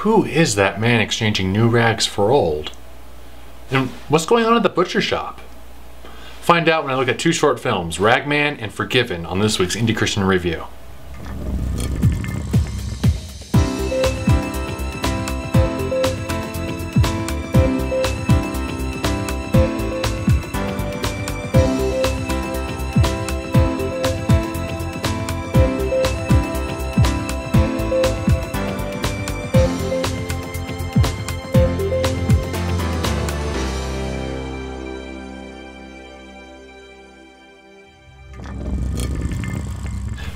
Who is that man exchanging new rags for old? And what's going on at the butcher shop? Find out when I look at two short films, Ragman and Forgiven, on this week's Indy Christian Review.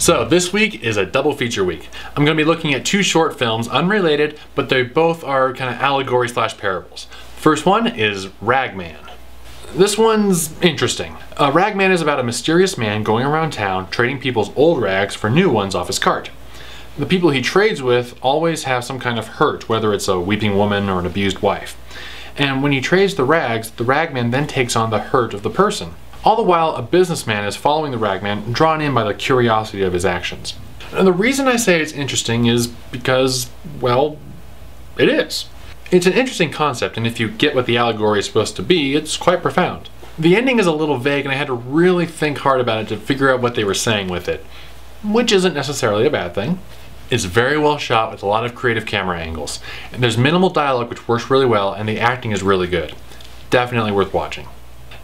So this week is a double feature week. I'm going to be looking at two short films, unrelated, but they both are kind of allegory slash parables. First one is Ragman. This one's interesting. Ragman is about a mysterious man going around town trading people's old rags for new ones off his cart. The people he trades with always have some kind of hurt, whether it's a weeping woman or an abused wife. And when he trades the rags, the ragman then takes on the hurt of the person. All the while, a businessman is following the ragman, drawn in by the curiosity of his actions. And the reason I say it's interesting is because, well, it is. It's an interesting concept, and if you get what the allegory is supposed to be, it's quite profound. The ending is a little vague, and I had to really think hard about it to figure out what they were saying with it, which isn't necessarily a bad thing. It's very well shot with a lot of creative camera angles, and there's minimal dialogue which works really well, and the acting is really good. Definitely worth watching.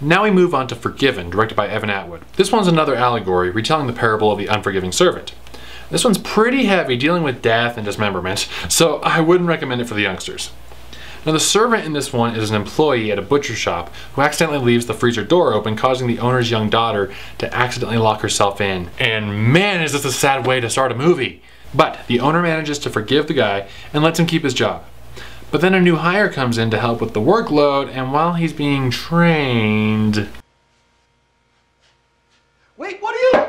Now we move on to Forgiven, directed by Evan Atwood. This one's another allegory, retelling the parable of the unforgiving servant. This one's pretty heavy, dealing with death and dismemberment, so I wouldn't recommend it for the youngsters. Now the servant in this one is an employee at a butcher shop who accidentally leaves the freezer door open, causing the owner's young daughter to accidentally lock herself in. And man, is this a sad way to start a movie! But the owner manages to forgive the guy and lets him keep his job. But then a new hire comes in to help with the workload, and while he's being trained... Wait, what are you...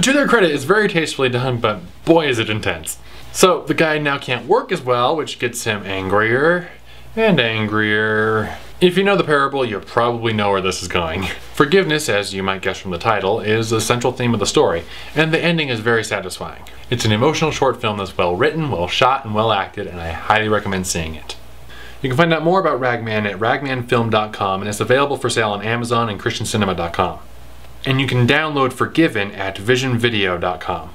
To their credit, it's very tastefully done, but boy is it intense. So the guy now can't work as well, which gets him angrier and angrier. If you know the parable, you probably know where this is going. Forgiveness, as you might guess from the title, is the central theme of the story, and the ending is very satisfying. It's an emotional short film that's well written, well shot, and well acted, and I highly recommend seeing it. You can find out more about Ragman at ragmanfilm.com, and it's available for sale on Amazon and christiancinema.com. And you can download Forgiven at visionvideo.com.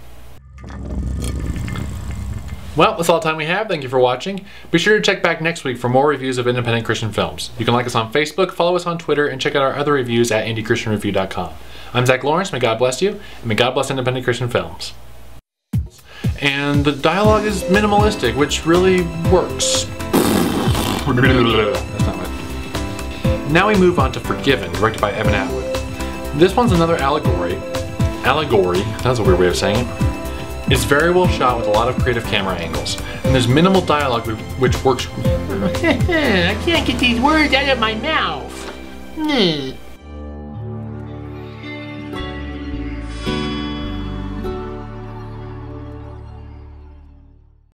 Well, that's all the time we have. Thank you for watching. Be sure to check back next week for more reviews of independent Christian films. You can like us on Facebook, follow us on Twitter, and check out our other reviews at indychristianreview.com. I'm Zack Lawrence. May God bless you, and may God bless independent Christian films. And the dialogue is minimalistic, which really works. That's not right. Now we move on to Forgiven, directed by Evan Atwood. This one's another allegory. Allegory? That's a weird way of saying it. It's very well shot with a lot of creative camera angles, and there's minimal dialogue which works. I can't get these words out of my mouth.